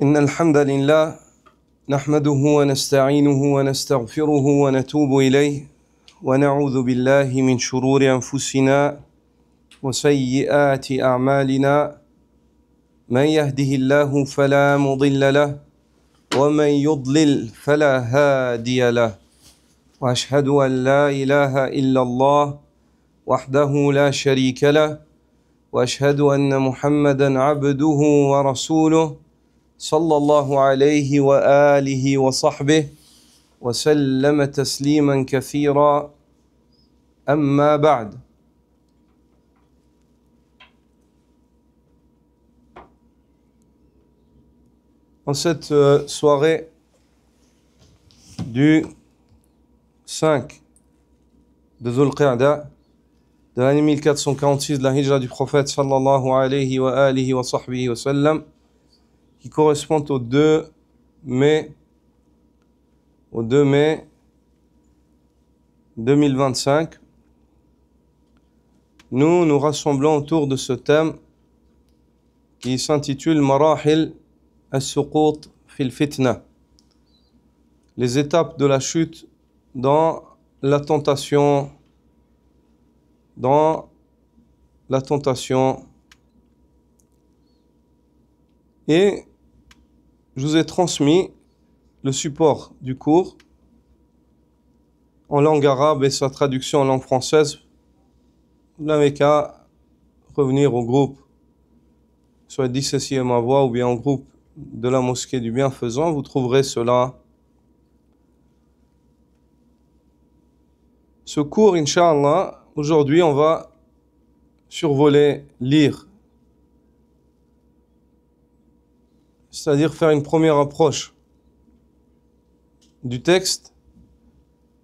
إن الحمد لله نحمده ونستعينه ونستغفره ونتوب إليه ونعوذ بالله من شرور أنفسنا وسيئات أعمالنا من يهده الله فلا مضل له ومن يضلل فلا هادي له وأشهد أن لا إله إلا الله وحده لا شريك له وأشهد أن محمدًا عبده ورسوله صلى الله عليه وآله وصحبه وسلم تسليما كثيرا أما بعد. En cette soirée du 5 de Dhul Qa'da de l'année 1446 de la hijra du prophète sallallahu alayhi wa alihi wa sahbihi wa sallam, qui correspond au 2 mai 2025, nous nous rassemblons autour de ce thème qui s'intitule Marahil as-suqut fil fitna, les étapes de la chute dans la tentation, Et je vous ai transmis le support du cours en langue arabe et sa traduction en langue française. Vous n'avez qu'à revenir au groupe, soit dissocié à ma voix ou bien au groupe de la mosquée du bienfaisant, vous trouverez cela. Ce cours, Inch'Allah, aujourd'hui on va survoler, lire, c'est-à-dire faire une première approche du texte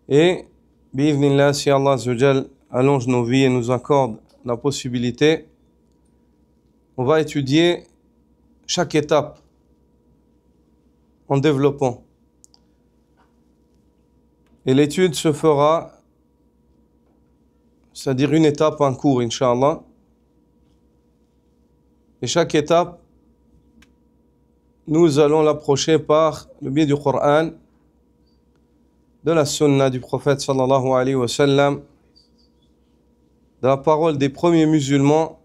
et, bi'idhnillah, si Allah Azzawajal allonge nos vies et nous accorde la possibilité, on va étudier chaque étape en développant. Et l'étude se fera, c'est-à-dire une étape, un cours, Inch'Allah. Et chaque étape, nous allons l'approcher par le biais du Coran, de la sunna du prophète sallallahu alayhi wa sallam, de la parole des premiers musulmans,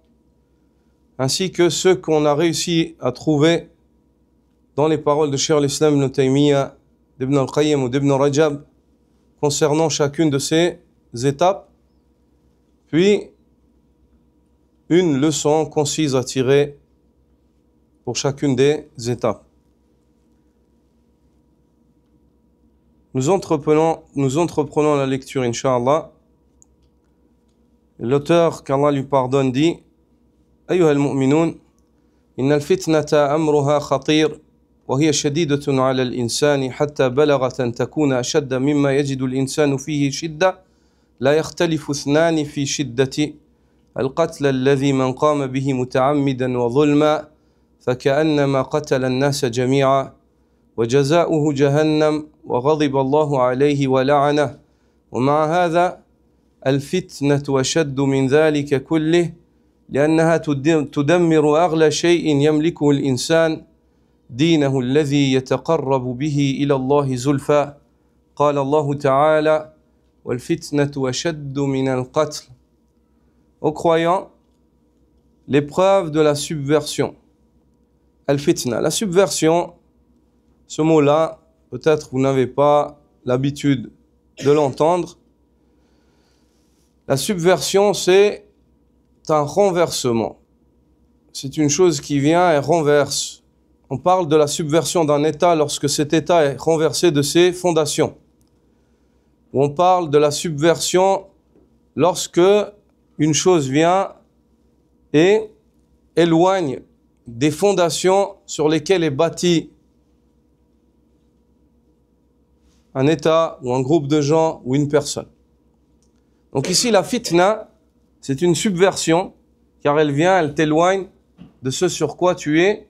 ainsi que ceux qu'on a réussi à trouver dans les paroles de Cheikh al-Islam ibn Taymiyyah, d'Ibn al-Qayyim ou d'Ibn Rajab, concernant chacune de ces étapes, puis une leçon concise à tirer pour chacune des étapes. Nous entreprenons la lecture, Inch'Allah. L'auteur, qu'Allah lui pardonne, dit أيها المؤمنون إن الفتنة أمرها خطير وهي شديدة على الإنسان حتى بلغت أن تكون أشد مما يجد الإنسان فيه شدة لا يختلف اثنان في شدة القتل الذي من قام به متعمدا وظلما فكأنما قتل الناس جميعا وجزاؤه جهنم وغضب الله عليه ولعنه ومع هذا الفتنة أشد من ذلك كله لأنها تدمر أغلى شيء يملكه الإنسان دينه الذي يتقرب به إلى الله زلفى قال الله تعالى والفتنة أشد من القتل. Aux croyants, l'épreuve de la subversion. Al-fitna, la subversion, ce mot-là, peut-être vous n'avez pas l'habitude de l'entendre. La subversion, c'est un renversement. C'est une chose qui vient et renverse. On parle de la subversion d'un État lorsque cet État est renversé de ses fondations. On parle de la subversion lorsque une chose vient et éloigne des fondations sur lesquelles est bâti un État ou un groupe de gens ou une personne. Donc ici, la fitna, c'est une subversion, car elle t'éloigne de ce sur quoi tu es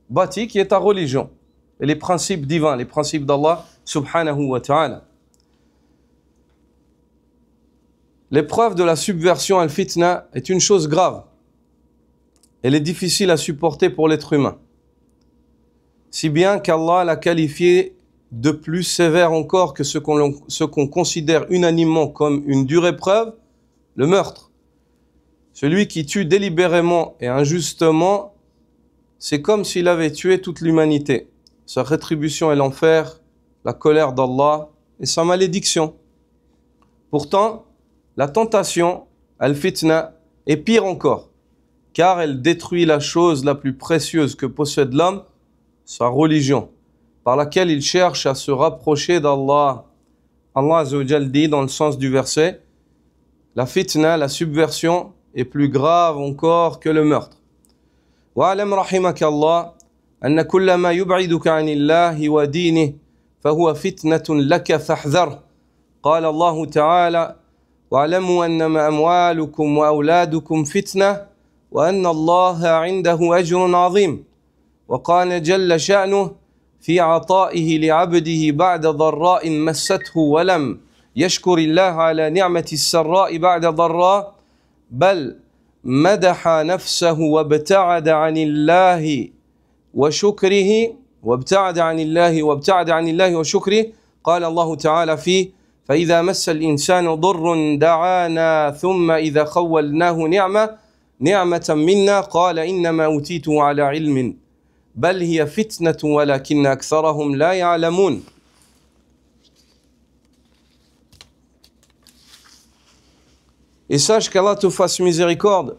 bâti, qui est ta religion, et les principes divins, les principes d'Allah subhanahu wa ta'ala. L'épreuve de la subversion al-fitna est une chose grave. Elle est difficile à supporter pour l'être humain. si bien qu'Allah l'a qualifié de plus sévère encore que ce qu'on considère unanimement comme une dure épreuve, le meurtre. Celui qui tue délibérément et injustement, c'est comme s'il avait tué toute l'humanité. Sa rétribution est l'enfer, la colère d'Allah et sa malédiction. Pourtant, la tentation, al-fitna, est pire encore, car elle détruit la chose la plus précieuse que possède l'homme, sa religion, par laquelle il cherche à se rapprocher d'Allah. Allah Azza wa Jal dit dans le sens du verset, la fitna, la subversion, est plus grave encore que le meurtre. Wa'alam rahimakallah, anna kulla ma yub'iduka 'anillahi wa dinihi, fahuwa fitnatun laka fahdhar. Qala Allah ta'ala, wa'alamu annama amwalukum wa awladukum fitna, wa anna Allah 'indahu ajrun 'azim. Wa qala jalla sha'nuhu في عطائه لعبده بعد ضراء مسته ولم يشكر الله على نعمة السراء بعد ضراء بل مدح نفسه وابتعد عن الله وشكره قال الله تعالى فيه فإذا مس الإنسان ضر دعانا ثم إذا خولناه نعمة منا قال إنما أوتيته على علم بل هي فتنة ولكن أكثرهم لا يعلمون. Et sache qu'Allah te fasse miséricorde,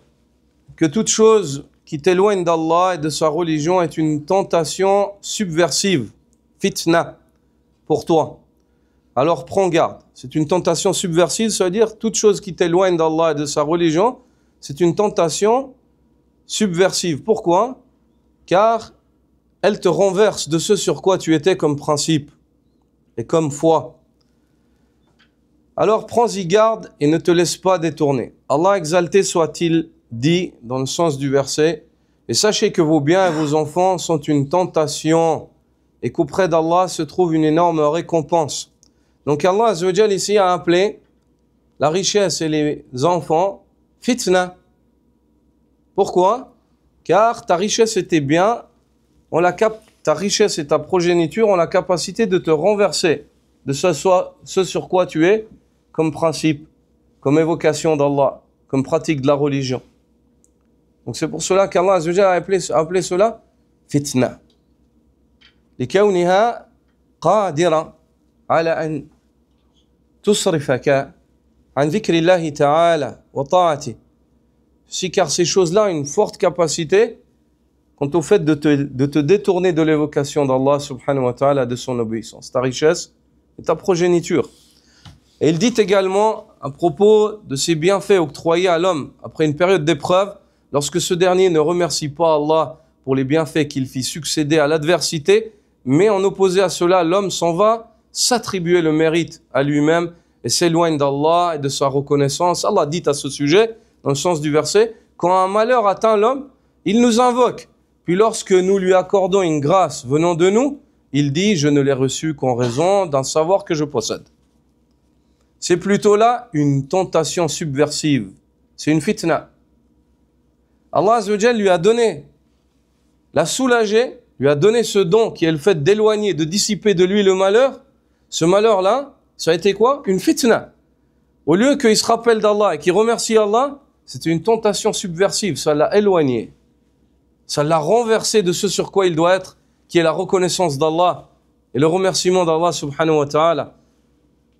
que toute chose qui t'éloigne d'Allah et de sa religion est une tentation subversive, fitna, pour toi. Alors prends garde. C'est une tentation subversive, ça veut dire toute chose qui t'éloigne d'Allah et de sa religion, c'est une tentation subversive. Pourquoi? Car elle te renverse de ce sur quoi tu étais comme principe et comme foi. Alors prends-y garde et ne te laisse pas détourner. Allah exalté soit-il dit dans le sens du verset, et sachez que vos biens et vos enfants sont une tentation et qu'auprès d'Allah se trouve une énorme récompense. Donc Allah Azza wa Jal ici a appelé la richesse et les enfants fitna. Pourquoi? Car ta richesse et tes biens, ta richesse et ta progéniture ont la capacité de te renverser de ce sur quoi tu es comme principe, comme évocation d'Allah, comme pratique de la religion. Donc c'est pour cela qu'Allah Azza wa Jalla a appelé cela fitna. لكونها قادرة على أن تصرفك عن ذكر الله تعالى وطاعته. Car ces choses-là ont une forte capacité quant au fait de te détourner de l'évocation d'Allah subhanahu wa ta'ala, de son obéissance, ta richesse et ta progéniture. Et il dit également à propos de ces bienfaits octroyés à l'homme après une période d'épreuve, lorsque ce dernier ne remercie pas Allah pour les bienfaits qu'il fit succéder à l'adversité, mais en opposé à cela, l'homme s'en va s'attribuer le mérite à lui-même et s'éloigne d'Allah et de sa reconnaissance. Allah dit à ce sujet, dans le sens du verset, quand un malheur atteint l'homme, il nous invoque. Puis lorsque nous lui accordons une grâce venant de nous, il dit « Je ne l'ai reçu qu'en raison d'un savoir que je possède ». C'est plutôt là une tentation subversive. C'est une fitna. Allah Azza wa Jal lui a donné, l'a soulagé, lui a donné ce don qui est le fait d'éloigner, de dissiper de lui le malheur. Ce malheur-là, ça a été quoi? Une fitna. Au lieu qu'il se rappelle d'Allah et qu'il remercie Allah, c'était une tentation subversive, ça l'a éloigné. Ça l'a renversé de ce sur quoi il doit être, qui est la reconnaissance d'Allah et le remerciement d'Allah subhanahu wa ta'ala.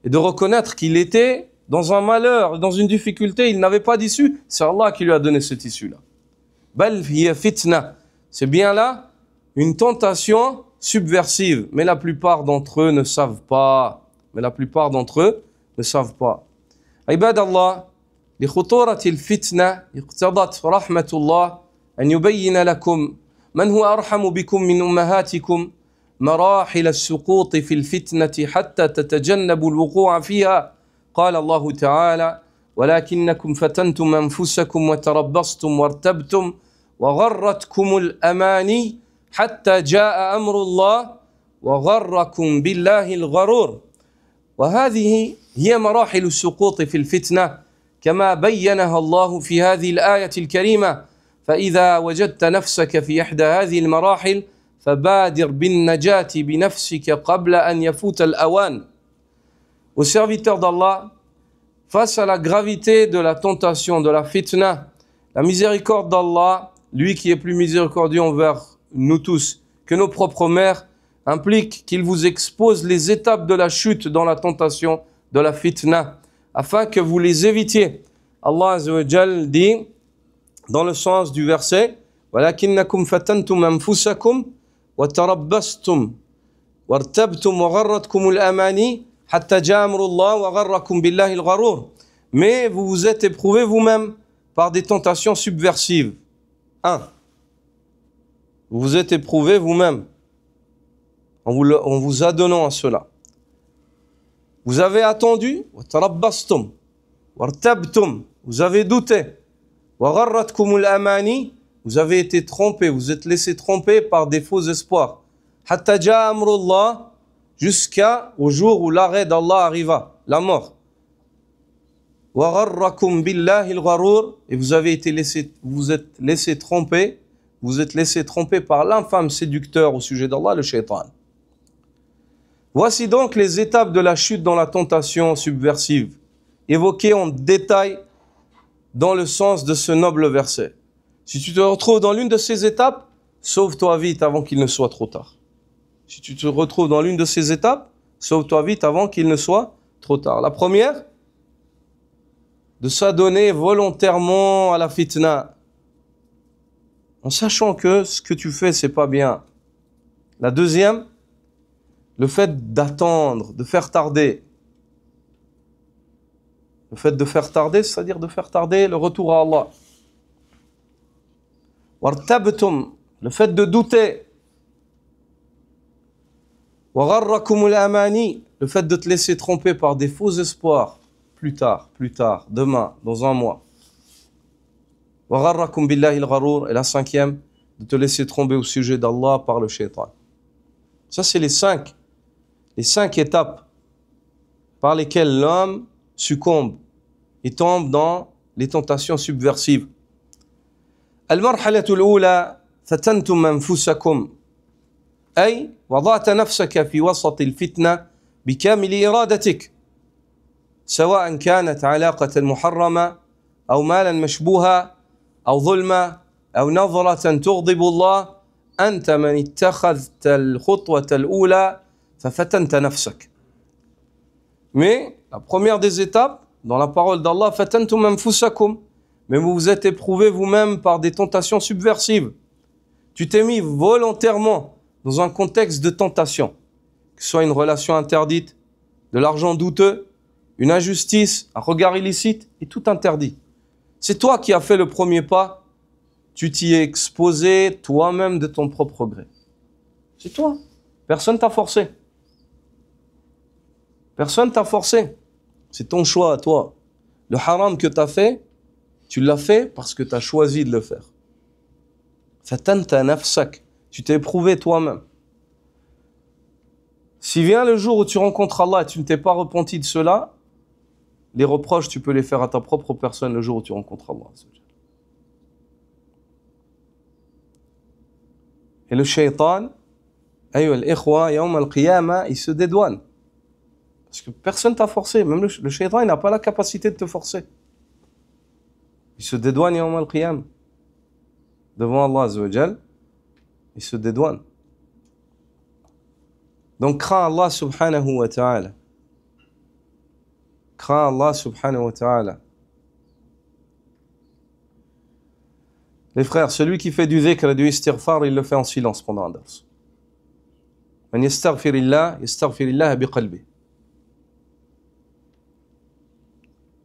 Et de reconnaître qu'il était dans un malheur, dans une difficulté, il n'avait pas d'issue. C'est Allah qui lui a donné cette issue-là. Bal hiya fitna. C'est bien là une tentation subversive. Mais la plupart d'entre eux ne savent pas. عباد الله لخطورة الفتنة اقتضت رحمة الله أن يبين لكم من هو أرحم بكم من أمهاتكم مراحل السقوط في الفتنة حتى تتجنبوا الوقوع فيها. قال الله تعالى ولكنكم فتنتم أنفسكم وتربصتم وارتبتم وغرتكم الأماني حتى جاء أمر الله وغركم بالله الغرور. وهذه هي مراحل السقوط في الفتنة كما بينها الله في هذه الآية الكريمة. فإذا وجدت نفسك في إحدى هذه المراحل فبادر بالنجاة بنفسك قبل أن يفوت الأوان. Aux serviteurs d'Allah, face à la gravité de la tentation, de la fitna, la miséricorde d'Allah, lui qui est plus miséricordieux envers nous tous que nos propres mères, implique qu'il vous expose les étapes de la chute dans la tentation, de la fitna, afin que vous les évitiez. Allah Azza wa Jal dit, dans le sens du verset, وَلَكِنَّكُمْ فَتَنْتُمْ أَنفُسَكُمْ وَتَرَبَّصْتُمْ وَارْتَبْتُمْ وَغَرَّتْكُمُ الْأَمَانِي حَتَّى جَاءَ أَمْرُ اللَّهِ وَغَرَّكُمْ بِاللَّهِ الْغَرُورُ. Mais vous vous êtes éprouvés vous-même par des tentations subversives. 1. Vous vous êtes éprouvés vous-même en vous adonnant à cela. Vous avez attendu, وَتَرَبَّصْتُمْ وَارْتَبْتُمْ, vous avez douté, وَغَرَّتْكُمُ الْأَمَانِي, vous avez été trompés, vous êtes laissés tromper par des faux espoirs. حَتَّى جَاءَ أَمْرُ اللَّهِ, jusqu'au jour où l'arrêt d'Allah arriva, la mort. وَغَرَّكُمْ بِاللَّهِ الْغَرُورُ, et vous êtes laissés tromper, vous êtes laissés tromper par l'infâme séducteur au sujet d'Allah, le shaitan. Voici donc les étapes de la chute dans la tentation subversive, évoquées en détail dans le sens de ce noble verset. Si tu te retrouves dans l'une de ces étapes, sauve-toi vite avant qu'il ne soit trop tard. Si tu te retrouves dans l'une de ces étapes, sauve-toi vite avant qu'il ne soit trop tard. La première, de s'adonner volontairement à la fitna, en sachant que ce que tu fais, c'est pas bien. La deuxième, le fait d'attendre, de faire tarder. Le fait de faire tarder, c'est-à-dire de faire tarder le retour à Allah. Wartabtum, le fait de douter. Wagharrakumul amani, le fait de te laisser tromper par des faux espoirs. Plus tard, demain, dans un mois. Wagharrakum billahi al-gharour, et la cinquième, de te laisser tromper au sujet d'Allah par le shaitan. Ça, c'est les cinq étapes par lesquelles l'homme succombe et tombe dans les tentations subversives. Al-marhalatu al-ula, fatantum anfusakum, ay wada'ta nafsaka fi wasat al-fitna bikamil iradatik, سواء كانت علاقة محرمة أو مالا مشبوها أو ظلمة أو نظرة تغضب الله أنت من اتخذت الخطوة الأولى ففتنت نفسك. Mais la première des étapes, dans la parole d'Allah, fatantum anfusakum, mais vous vous êtes éprouvés vous-même par des tentations subversives. Tu t'es mis volontairement dans un contexte de tentation, que ce soit une relation interdite, de l'argent douteux, une injustice, un regard illicite, et tout interdit. C'est toi qui as fait le premier pas, tu t'y es exposé toi-même de ton propre gré. C'est toi. Personne t'a forcé. Personne t'a forcé. C'est ton choix à toi. Le haram que tu as fait, tu l'as fait parce que tu as choisi de le faire. Fatanta nafsak. Tu t'es éprouvé toi-même. Si vient le jour où tu rencontres Allah et tu ne t'es pas repenti de cela, les reproches, tu peux les faire à ta propre personne le jour où tu rencontres Allah. Et le shaitan, ayyuha al-ikhwa, yawm al-qiyamah, il se dédouane. Parce que personne t'a forcé. Même le shaitan, il n'a pas la capacité de te forcer. Il se dédouane yawm al-qiyamah. Devant Allah Azza wa Jal, il se dédouane. Donc crains Allah subhanahu wa ta'ala. Crains Allah subhanahu wa ta'ala. Les frères, celui qui fait du dhikr et du istighfar, il le fait en silence pendant un dars. Man yastaghfirillah, yastaghfirillah biqalbi.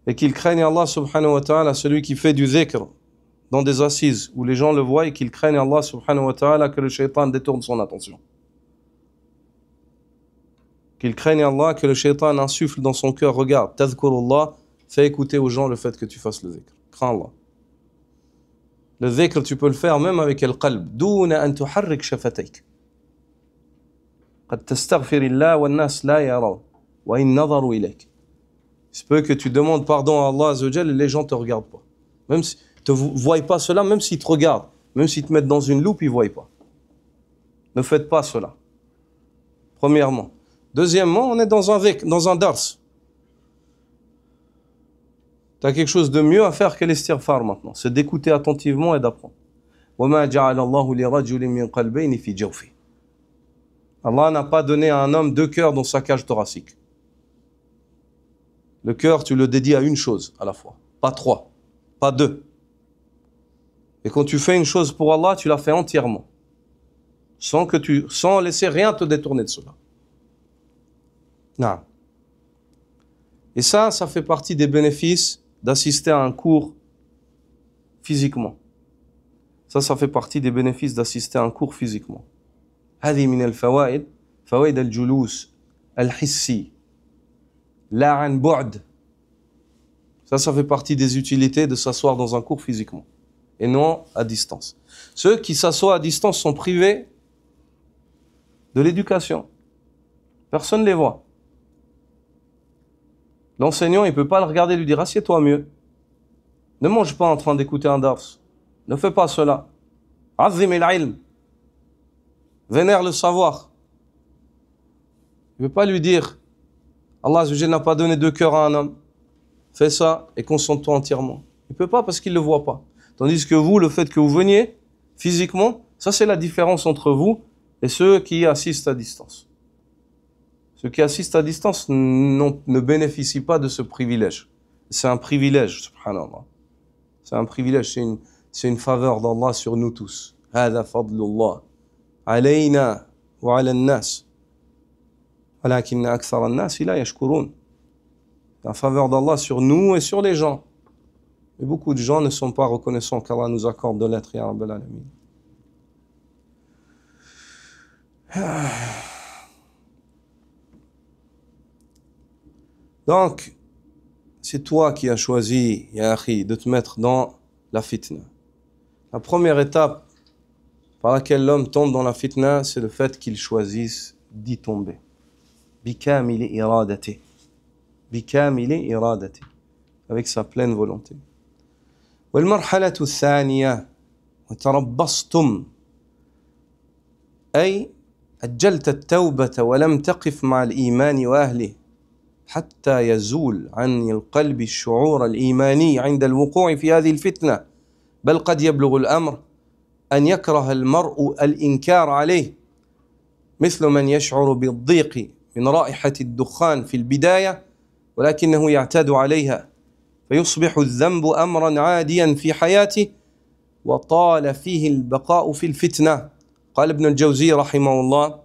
Et qu'il craigne Allah subhanahu wa ta'ala, celui qui fait du dhikr dans des assises où les gens le voient, et qu'il craigne Allah subhanahu wa ta'ala que le shaitan détourne son attention. Qu'il craigne Allah, que le shaitan insuffle dans son cœur. Regarde, tadhkurullah, fais écouter aux gens le fait que tu fasses le dhikr. Crains Allah. Le dhikr, tu peux le faire même avec le qalb. Douna an tuharrik shafatayk. Qad tastaghfirillah wa an-nas la yaraw wa in nadaru ilayk. Il se peut que tu demandes pardon à Allah Azza wa Jal et les gens ne te regardent pas. Même si ne te voient pas cela, même s'ils te regardent, même s'ils te mettent dans une loupe, ils ne voient pas. Ne faites pas cela. Premièrement. Deuxièmement, on est dans un dars. Tu as quelque chose de mieux à faire que l'istighfar maintenant. C'est d'écouter attentivement et d'apprendre. وَمَا جَعَلَ اللَّهُ لِرَجُلٍ مِّن قَلْبَيْنِ فِي جَوْفِهِ. Allah n'a pas donné à un homme deux cœurs dans sa cage thoracique. Le cœur, tu le dédies à une chose à la fois. Pas trois, pas deux. Et quand tu fais une chose pour Allah, tu la fais entièrement. Sans laisser rien te détourner de cela. Non. Et ça fait partie des bénéfices d'assister à un cours physiquement. Ça fait partie des bénéfices d'assister à un cours physiquement. هذه من الفوائد فوائد الجلوس الحسي لا عن بعد. Ça fait partie des utilités de s'asseoir dans un cours physiquement et non à distance. Ceux qui s'assoient à distance sont privés de l'éducation. Personne ne les voit. L'enseignant, il ne peut pas le regarder et lui dire « Assieds-toi mieux. Ne mange pas en train d'écouter un dars. Ne fais pas cela. Azim al-ilm. Vénère le savoir. » Il ne peut pas lui dire « Allah Azza wa Jalla n'a pas donné deux cœurs à un homme. Fais ça et concentre-toi entièrement. » Il ne peut pas parce qu'il ne le voit pas. Tandis que vous, le fait que vous veniez physiquement, ça c'est la différence entre vous et ceux qui assistent à distance. Ceux qui assistent à distance ne bénéficient pas de ce privilège. C'est un privilège, subhanallah. C'est un privilège, c'est une faveur d'Allah sur nous tous. هذا فضل الله علينا وعلى الناس ولكن أكثر الناس لا يشكرون. C'est la faveur d'Allah sur nous et sur les gens. Et beaucoup de gens ne sont pas reconnaissants qu'Allah nous accorde de l'être, ya Rabbal Alamin. Donc, c'est toi qui as choisi, ya akhi, de te mettre dans la fitna. La première étape par laquelle l'homme tombe dans la fitna, c'est le fait qu'il choisisse d'y tomber. Bikamili iradati. Bikamili iradati. Avec sa pleine volonté. والمرحلة الثانية وتربصتم أي أجلت التوبة ولم تقف مع الإيمان وأهله حتى يزول عن القلب الشعور الإيماني عند الوقوع في هذه الفتنة بل قد يبلغ الأمر أن يكره المرء الإنكار عليه مثل من يشعر بالضيق من رائحة الدخان في البداية ولكنه يعتاد عليها فيصبح الذنب أمرا عاديا في حياته وطال فيه البقاء في الفتنة. قال ابن الجوزي رحمه الله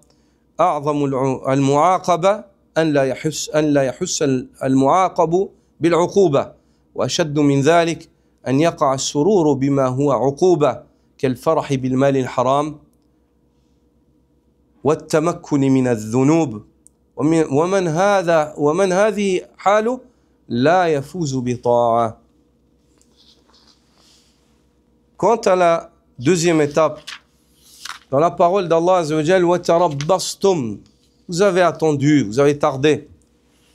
أعظم المعاقبة أن لا يحس المعاقب بالعقوبة وأشد من ذلك أن يقع السرور بما هو عقوبة كالفرح بالمال الحرام والتمكن من الذنوب ومن هذه حاله لا يفوز بطاعة. Quant à la deuxième étape, dans la parole d'Allah Azza wa Jal, وَتَرَبَّصْتُمْ, vous avez attendu, vous avez tardé.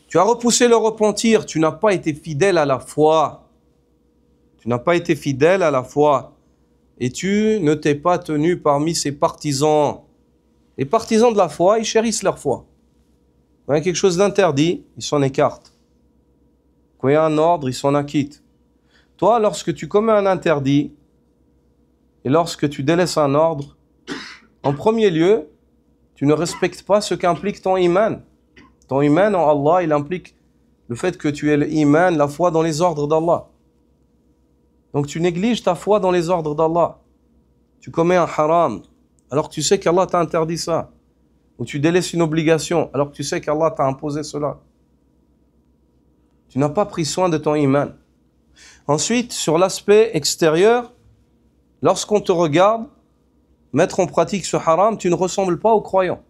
Tu as repoussé le repentir, tu n'as pas été fidèle à la foi. Tu n'as pas été fidèle à la foi. Et tu ne t'es pas tenu parmi ses partisans. Les partisans de la foi, ils chérissent leur foi. Quand il y a quelque chose d'interdit, ils s'en écartent. Quand il y a un ordre, ils s'en acquittent. Toi, lorsque tu commets un interdit et lorsque tu délaisses un ordre, en premier lieu, tu ne respectes pas ce qu'implique ton iman. Ton iman en Allah, il implique le fait que tu aies l'iman, la foi dans les ordres d'Allah. Donc tu négliges ta foi dans les ordres d'Allah. Tu commets un haram, alors que tu sais qu'Allah t'a interdit ça. Ou tu délaisses une obligation, alors que tu sais qu'Allah t'a imposé cela. Tu n'as pas pris soin de ton iman. Ensuite, sur l'aspect extérieur, lorsqu'on te regarde mettre en pratique ce haram, tu ne ressembles pas aux croyants.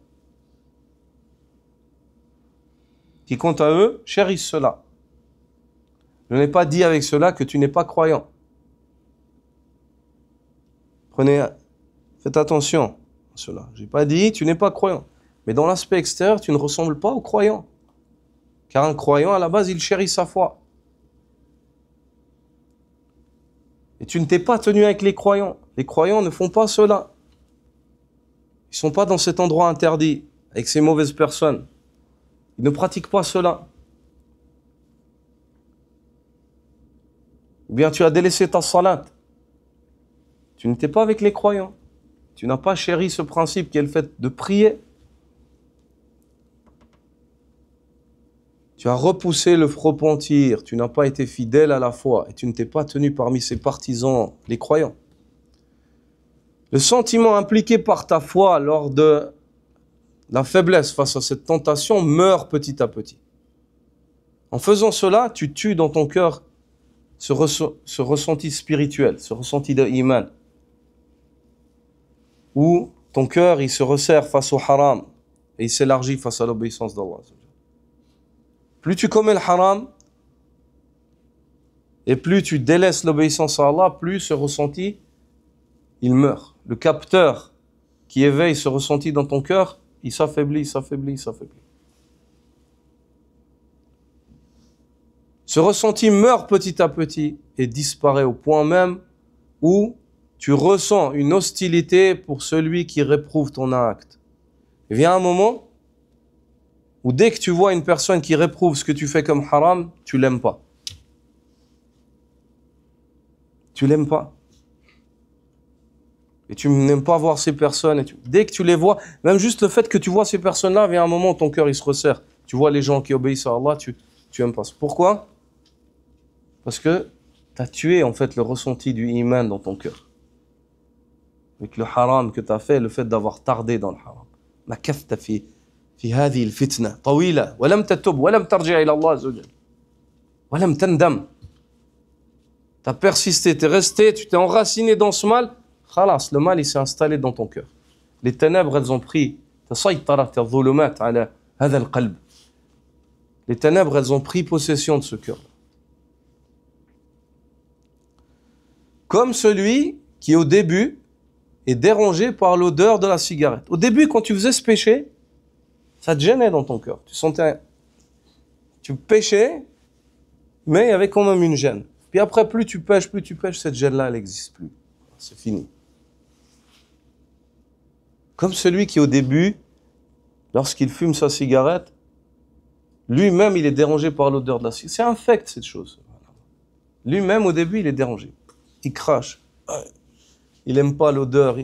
Qui, quant à eux, chérissent cela. Je n'ai pas dit avec cela que tu n'es pas croyant. Faites attention à cela. Je n'ai pas dit tu n'es pas croyant. Mais dans l'aspect extérieur, tu ne ressembles pas aux croyants. Car un croyant, à la base, il chérit sa foi. Et tu ne t'es pas tenu avec les croyants. Les croyants ne font pas cela. Ils ne sont pas dans cet endroit interdit, avec ces mauvaises personnes. Ils ne pratiquent pas cela. Ou bien tu as délaissé ta salat. Tu n'étais pas avec les croyants. Tu n'as pas chéri ce principe qui est le fait de prier. Tu as repoussé le repentir. Tu n'as pas été fidèle à la foi. Et tu ne t'es pas tenu parmi ses partisans, les croyants. Le sentiment impliqué par ta foi lors de la faiblesse face à cette tentation meurt petit à petit. En faisant cela, tu tues dans ton cœur ce ressenti spirituel, ce ressenti de iman, où ton cœur il se resserre face au haram et il s'élargit face à l'obéissance d'Allah. Plus tu commets le haram et plus tu délaisses l'obéissance à Allah, plus ce ressenti il meurt. Le capteur qui éveille ce ressenti dans ton cœur, il s'affaiblit, il s'affaiblit, il s'affaiblit. Ce ressenti meurt petit à petit et disparaît au point même où tu ressens une hostilité pour celui qui réprouve ton acte. Il vient un moment où dès que tu vois une personne qui réprouve ce que tu fais comme haram, tu l'aimes pas. Tu l'aimes pas. Et tu n'aimes pas voir ces personnes. Dès que tu les vois, même juste le fait que tu vois ces personnes-là, vient un moment où ton cœur il se resserre. Tu vois les gens qui obéissent à Allah, tu aimes pas. Pourquoi? Parce que tu as tué en fait le ressenti du iman dans ton cœur. Avec le haram que tu as fait, le fait d'avoir tardé dans le haram. مكثت في هذه الفتنة طويلة ولم تتب ولم ترجع إلى الله عز وجل ولم تندم. Tu as persisté, tu es resté, tu t'es enraciné dans ce mal. Khalas, le mal il s'est installé dans ton cœur. Les ténèbres elles ont pris. تسيطرت الظلمات على هذا القلب. Les ténèbres elles ont pris possession de ce cœur. Comme celui qui au début est dérangé par l'odeur de la cigarette. Au début, quand tu faisais ce péché, ça te gênait dans ton cœur. Tu péchais, mais il y avait quand même une gêne. Puis après, plus tu pêches, cette gêne-là, elle n'existe plus. C'est fini. Comme celui qui au début, lorsqu'il fume sa cigarette, lui-même, il est dérangé par l'odeur de la cigarette. C'est infect, cette chose. Lui-même, au début, il est dérangé. Il crache. Il n'aime pas l'odeur.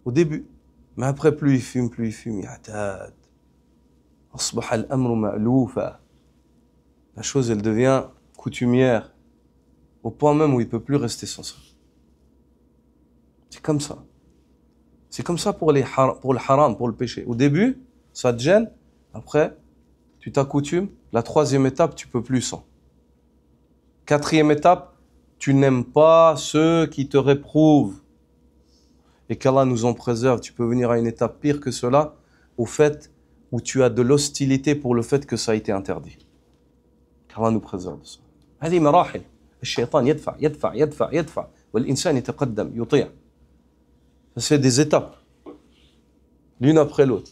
Au début. Mais après, plus il fume, يعتاد. أصبح الأمر مألوفا. La chose, elle devient coutumière. Au point même où il ne peut plus rester sans ça. C'est comme ça. C'est comme ça pour le haram, pour le péché. Au début, ça te gêne. Après, tu t'accoutumes. La troisième étape, tu ne peux plus sans. Quatrième étape, tu n'aimes pas ceux qui te réprouvent. Et qu'Allah nous en préserve. Tu peux venir à une étape pire que cela, au fait où tu as de l'hostilité pour le fait que ça a été interdit. qu'Allah nous préserve de ça. هذه مراحل. الشيطان يدفع والإنسان يتقدم يطيع. Ça c'est des étapes. L'une après l'autre.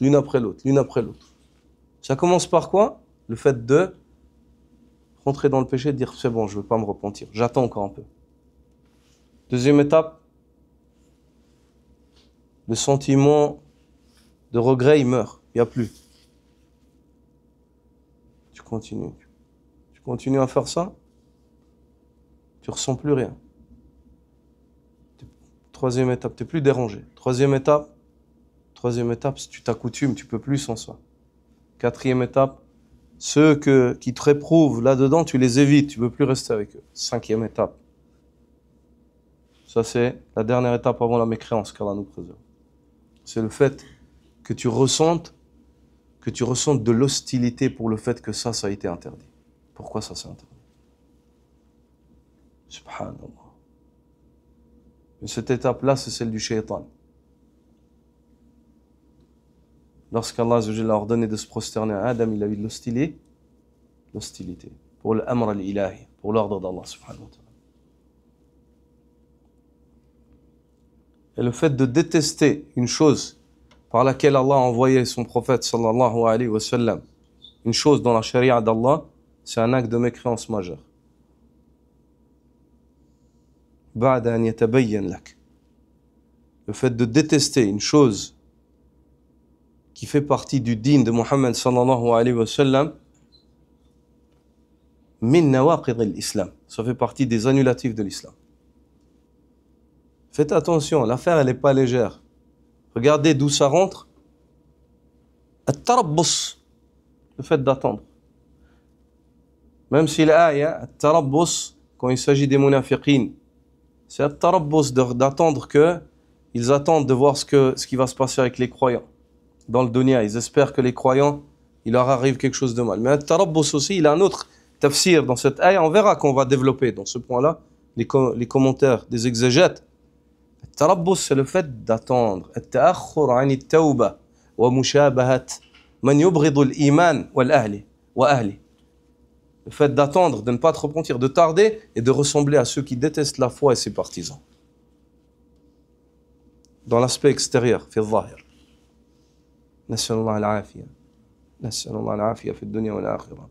Ça commence par quoi? Le fait de rentrer dans le péché et dire c'est bon, je ne veux pas me repentir. J'attends encore un peu. Deuxième étape, le sentiment de regret, il meurt. Il n'y a plus. Tu continues à faire ça, tu ne ressens plus rien. Troisième étape, tu n'es plus dérangé. Troisième étape, si tu t'accoutumes, tu ne peux plus sans ça. Quatrième étape, ceux qui te réprouvent là-dedans, tu les évites, tu ne veux plus rester avec eux. Cinquième étape. Ça, c'est la dernière étape avant la mécréance qu'Allah nous préserve. C'est le fait que tu ressentes de l'hostilité pour le fait que ça a été interdit. Pourquoi ça s'est interdit? Subhanallah. Et cette étape-là, c'est celle du shaitan. Lorsqu'Allah a ordonné de se prosterner à Adam, il a eu de l'hostilité pour l'amr al-ilahi, pour l'ordre d'Allah subhanahu wa ta'ala. Et le fait de détester une chose par laquelle Allah a envoyé son prophète sallallahu alayhi wa sallam, une chose dans la charia d'Allah, c'est un acte de mécréance majeur. بعد أن يتبين لك le fait de détester une chose qui fait partie du dîn de Muhammad sallallahu alayhi wa sallam, min nawaqid al-islam. Ça fait partie des annulatifs de l'islam. Faites attention, l'affaire elle n'est pas légère. Regardez d'où ça rentre. At-tarabbus, le fait d'attendre. Même si l'aya, at-tarabbus, quand il s'agit des munafiqin, c'est at-tarabbus d'attendre qu'ils attendent de voir ce qui va se passer avec les croyants. Dans le dunya, ils espèrent que les croyants, il leur arrive quelque chose de mal. Mais at-tarabbus aussi, il a un autre tafsir dans cette aya. On verra qu'on va développer dans ce point-là les commentaires des exégètes. At-tarabbus, c'est le fait d'attendre. At-ta'akhkhur 'an at-tawba wa mushabahat man yubghidu al-iman wal ahli wa ahli. Le fait d'attendre, de ne pas te repentir, de tarder et de ressembler à ceux qui détestent la foi et ses partisans. Dans l'aspect extérieur, fi al-zahir. Nas'alullah al-afiyah. Nas'alullah al-afiyah fi ad-dunya wal akhirah.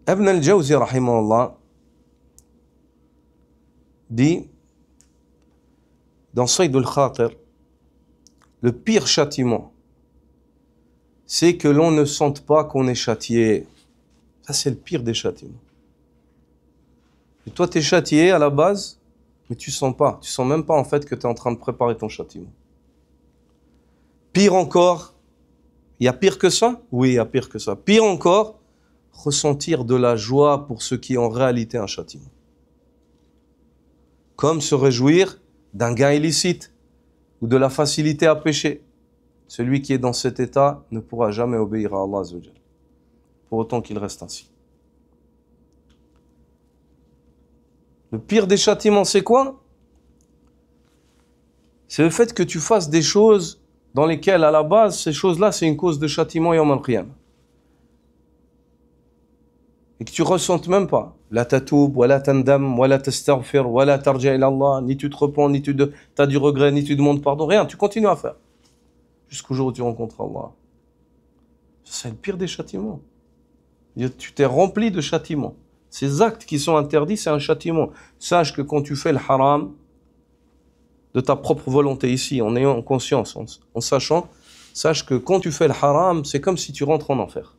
Ibn al-Jawzi rahimahullah dit dans Sayd al-Khatir, le pire châtiment, c'est que l'on ne sente pas qu'on est châtié. Ça, c'est le pire des châtiments. Et toi, tu es châtié à la base, mais tu sens pas. Tu sens même pas en fait que tu es en train de préparer ton châtiment. Pire encore, il y a pire que ça? Oui, il y a pire que ça. Pire encore, ressentir de la joie pour ce qui est en réalité un châtiment. Comme se réjouir d'un gain illicite ou de la facilité à pécher. Celui qui est dans cet état ne pourra jamais obéir à Allah Azza wa Jal, pour autant qu'il reste ainsi. Le pire des châtiments, c'est quoi? C'est le fait que tu fasses des choses dans lesquelles, à la base, ces choses-là, c'est une cause de châtiment yawm al-qiyamah. Et que tu ressentes même pas. La tatoub, wa la tandam, wa la tastaghfir, wa la tarja ila Allah. Ni tu te repens, ni tu as du regret, ni tu demandes pardon. Rien, tu continues à faire. Jusqu'au jour où tu rencontres Allah. C'est le pire des châtiments. Tu t'es rempli de châtiments. Ces actes qui sont interdits, c'est un châtiment. Sache que quand tu fais le haram, de ta propre volonté ici, en ayant conscience, en sachant, sache que quand tu fais le haram, c'est comme si tu rentres en enfer.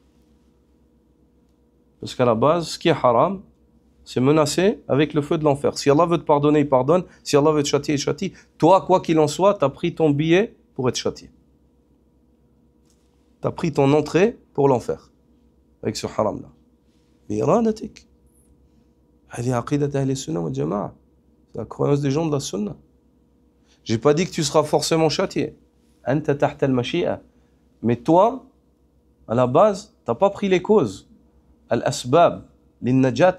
Parce qu'à la base, ce qui est haram, c'est menacé avec le feu de l'enfer. Si Allah veut te pardonner, il pardonne. Si Allah veut te châtier, il châtie. Toi, quoi qu'il en soit, tu as pris ton billet pour être châtié. Tu as pris ton entrée pour l'enfer. Avec ce haram-là. Biranatik. C'est la croyance des gens de la sunna. J'ai pas dit que tu seras forcément châtié. Anta tahta al-mashi'a. Mais toi, à la base, tu n'as pas pris les causes. Al-asbab, l'in-najat,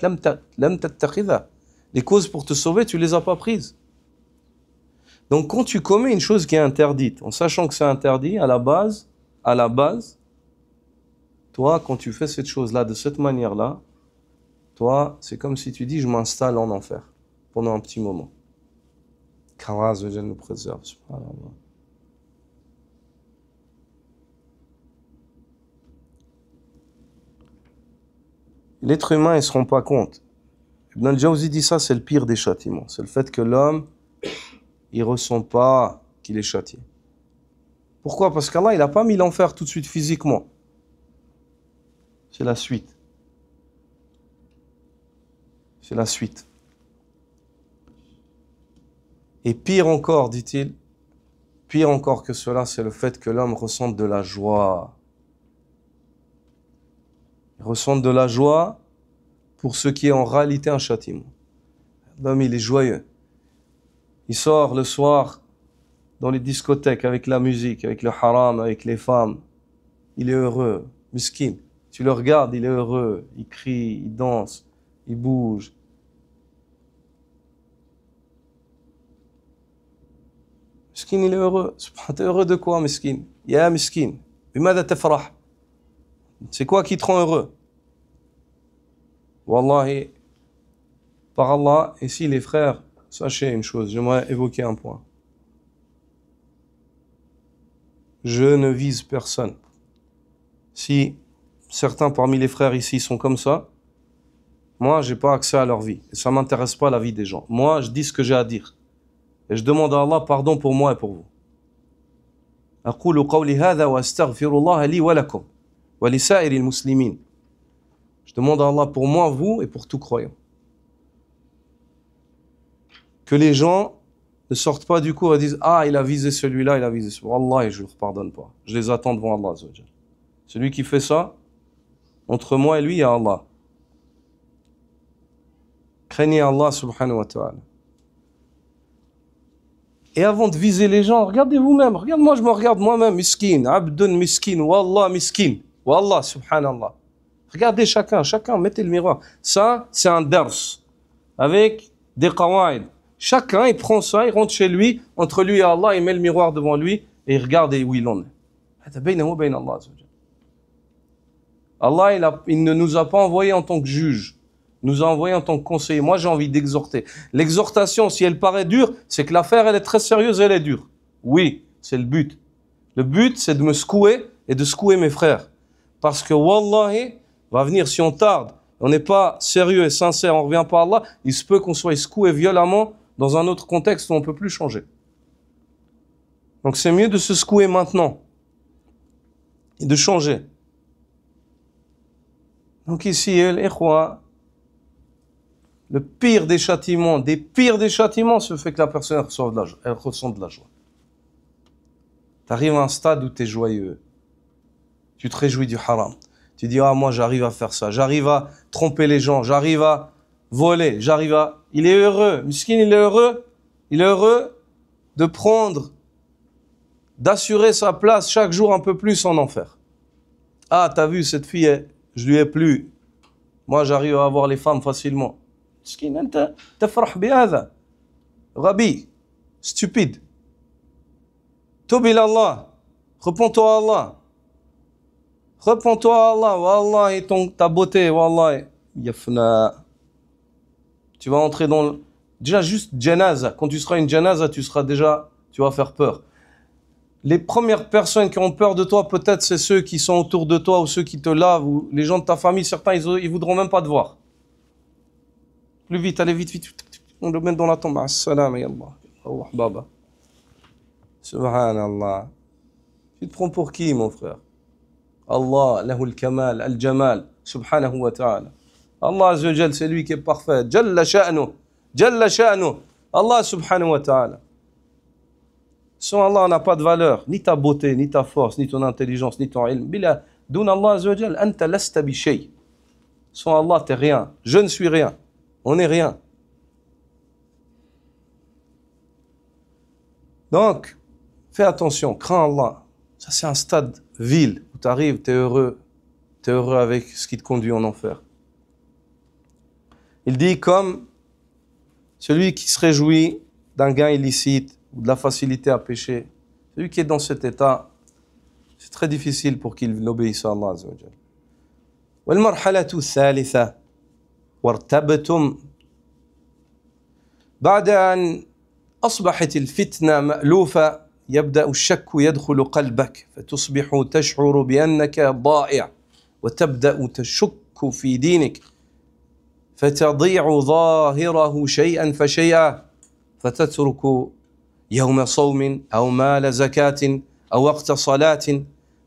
lam tattakhidha. Les causes pour te sauver, tu les as pas prises. Donc quand tu commets une chose qui est interdite, en sachant que c'est interdit, à la base, toi, quand tu fais cette chose-là de cette manière-là, toi, c'est comme si tu dis, je m'installe en enfer pendant un petit moment. Qu'Allah nous préserve, subhanallah. L'être humain, il ne se rend pas compte. Ibn al-Jawzi dit ça, c'est le pire des châtiments. C'est le fait que l'homme, il ne ressent pas qu'il est châtié. Pourquoi? Parce qu'Allah, il n'a pas mis l'enfer tout de suite physiquement. C'est la suite. C'est la suite. Et pire encore, dit-il, pire encore que cela, c'est le fait que l'homme ressente de la joie. Il ressent de la joie pour ce qui est en réalité un châtiment. L'homme, il est joyeux. Il sort le soir dans les discothèques avec la musique, avec le haram, avec les femmes. Il est heureux, miskin. Tu le regardes, il est heureux. Il crie, il danse, il bouge. Miskin, il est heureux. T'es heureux de quoi, miskin? Ya miskin. Bimada tafrah. C'est quoi qui te rend heureux? Wallahi, par Allah, ici les frères, sachez une chose, j'aimerais évoquer un point. Je ne vise personne. Si certains parmi les frères ici sont comme ça, Moi, je n'ai pas accès à leur vie. Et ça ne m'intéresse pas la vie des gens. Moi, je dis ce que j'ai à dire. Et je demande à Allah pardon pour moi et pour vous. أقول قولي هذا وأستغفر الله لي ولكم ولسائر المسلمين. Je demande à Allah pour moi, vous et pour tout croyant. Que les gens ne sortent pas du cours et disent ah, il a visé celui-là, il a visé celui-là. Wallah, je ne leur pardonne pas. Je les attends devant Allah. Celui qui fait ça, entre moi et lui, il y a Allah. Craignez Allah subhanahu wa ta'ala. Et avant de viser les gens, regardez vous-même. Regarde-moi, je me regarde moi-même. Miskin, abdun miskin, wallah miskin. Wallah, subhanallah. Regardez chacun, mettez le miroir. Ça, c'est un dars. Avec des qawaid. Chacun, il prend ça, il rentre chez lui, entre lui et Allah, il met le miroir devant lui et il regarde où il en est. Allah, il ne nous a pas envoyés en tant que juge. Il nous a envoyés en tant que conseiller. Moi, j'ai envie d'exhorter. L'exhortation, si elle paraît dure, c'est que l'affaire, elle est très sérieuse et elle est dure. Oui, c'est le but. Le but, c'est de me secouer et de secouer mes frères. Parce que, wallahi, va venir, si on tarde, on n'est pas sérieux et sincère, on ne revient pas à Allah, il se peut qu'on soit secoué violemment dans un autre contexte où on ne peut plus changer. Donc, c'est mieux de se secouer maintenant et de changer. Donc ici, le pire des châtiments, se fait que la personne elle ressent de la joie. Tu arrives à un stade où tu es joyeux. Tu te réjouis du haram. Tu dis, ah, moi j'arrive à faire ça, j'arrive à tromper les gens, j'arrive à voler, Il est heureux, Miskin, il est heureux de prendre, d'assurer sa place chaque jour un peu plus en enfer. Ah, t'as vu, cette fille, je lui ai plu. Moi, j'arrive à avoir les femmes facilement. Miskin, anta tafrah bihadha. Rabi, stupide. Toub ila Allah. Repends-toi à Allah. Repends-toi à Allah. Wallahi, ta beauté, wallahi. Yafna. Tu vas entrer dans déjà juste janaza. Quand tu seras une janaza, tu vas faire peur. Les premières personnes qui ont peur de toi, peut-être c'est ceux qui sont autour de toi ou ceux qui te lavent ou les gens de ta famille. Certains, ils voudront même pas te voir. Plus vite, allez vite. On le met dans la tombe. Assalam ya Allah. Allah baba. Subhanallah. Tu te prends pour qui, mon frère? Allah, lahul kamal, al-jamal, subhanahu wa ta'ala. Allah Azza wa Jal, c'est lui qui est parfait. Jalla sha'nu. Allah subhanahu wa ta'ala. Sans Allah, on n'a pas de valeur. Ni ta beauté, ni ta force, ni ton intelligence, ni ton ilm. Bila, doun Allah Azza wa Jal, anta lasta bi shay. Sans Allah, t'es rien. Je ne suis rien. On n'est rien. Donc, fais attention, crains Allah. Ça, c'est un stade vil où tu arrives, tu es heureux. Tu es heureux avec ce qui te conduit en enfer. Il dit comme celui qui se réjouit d'un gain illicite ou de la facilité à pécher. Celui qui est dans cet état, c'est très difficile pour qu'il obéisse à Allah Azza wa Jal. والمرحلة الثالثة وارتبتم بعد أن أصبحت الفتنة مألوفة يبدأ الشك يدخل قلبك فتصبح تشعر بأنك ضائع وتبدأ تشك في دينك فتضيع ظاهره شيئا فشيئا فتترك يوم صوم أو مال زكاة أو وقت صلاة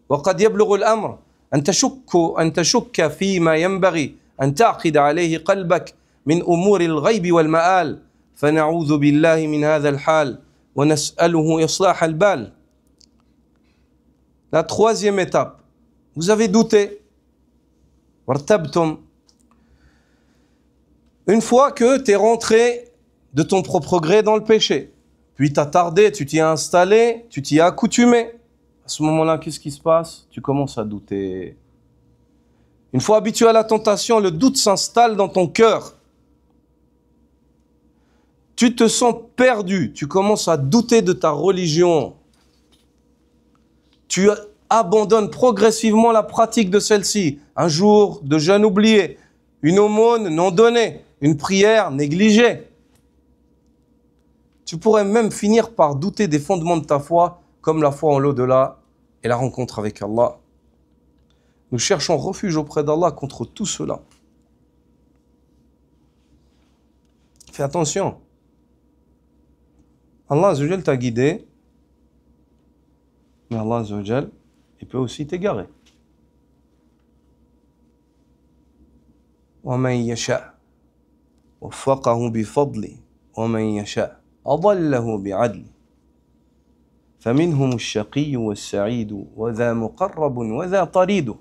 وقد يبلغ الأمر أن تشك فيما ينبغي أن تعقد عليه قلبك من أمور الغيب والمآل فنعوذ بالله من هذا الحال ونسأله إصلاح البال. La troisième étape, vous avez douté, wartabtum. Une fois que tu es rentré de ton propre gré dans le péché, puis tu as tardé, tu t'y as installé, tu t'y as accoutumé, à ce moment-là, qu'est-ce qui se passe? Tu commences à douter. Une fois habitué à la tentation, le doute s'installe dans ton cœur. Tu te sens perdu, tu commences à douter de ta religion. Tu abandonnes progressivement la pratique de celle-ci. Un jour de jeûne oublié, une aumône non donnée, une prière négligée. Tu pourrais même finir par douter des fondements de ta foi, comme la foi en l'au-delà et la rencontre avec Allah. Nous cherchons refuge auprès d'Allah contre tout cela. Fais attention. Allah Azza wa Jal t'a guidé, mais Allah Azza wa Jal, il peut aussi t'égarer. ومن يشاء وفقه بفضله ومن يشاء أضله بعدله فمنهم الشقي والسعيد وذا مقرب وذا طريد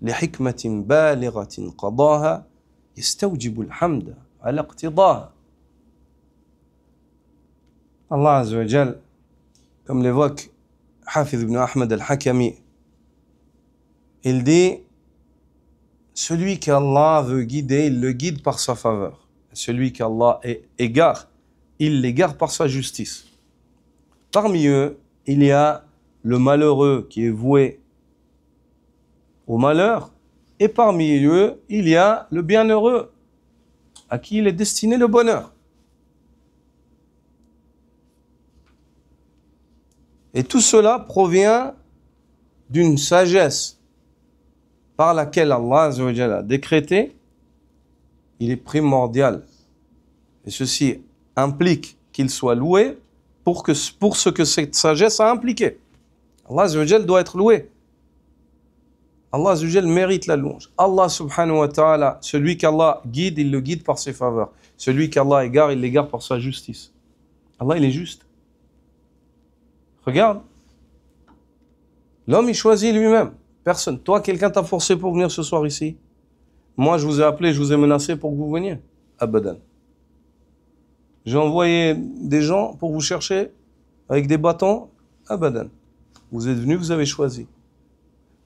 لحكمة بالغة قضاها يستوجب الحمد على اقتضاها. Allah Azza wa Jal, comme l'évoque Hafiz ibn Ahmad al-Hakami, il dit, celui qu'Allah veut guider, il le guide par sa faveur. Celui qu'Allah égare, il l'égare par sa justice. Parmi eux, il y a le malheureux qui est voué au malheur, et parmi eux, il y a le bienheureux à qui il est destiné le bonheur. Et tout cela provient d'une sagesse par laquelle Allah Azza wa Jalla a décrété, il est primordial. Et ceci implique qu'il soit loué pour ce que cette sagesse a impliqué. Allah Azza wa Jalla doit être loué. Allah Azza wa Jalla mérite la louange. Allah subhanahu wa ta'ala, celui qu'Allah guide, il le guide par ses faveurs. Celui qu'Allah égare, il l'égare par sa justice. Allah, il est juste. Regarde. L'homme, il choisit lui-même. Personne. Toi, quelqu'un t'a forcé pour venir ce soir ici. Moi, je vous ai appelé, je vous ai menacé pour que vous veniez. Abadan. J'ai envoyé des gens pour vous chercher avec des bâtons. Abadan. Vous êtes venus, vous avez choisi.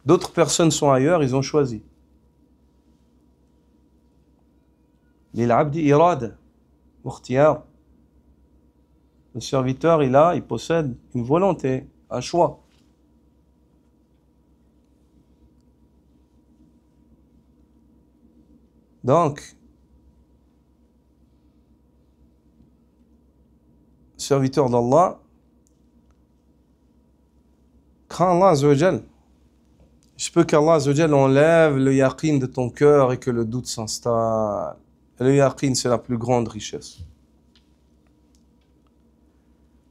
D'autres personnes sont ailleurs, ils ont choisi. Lil-abdi irada wa ikhtiyar. Le serviteur, il possède une volonté, un choix. Donc, serviteur d'Allah, crains Allah Azza wa Jal. Je peux qu'Allah Azza wa Jal enlève le yaqin de ton cœur et que le doute s'installe. Et le yaqin, c'est la plus grande richesse.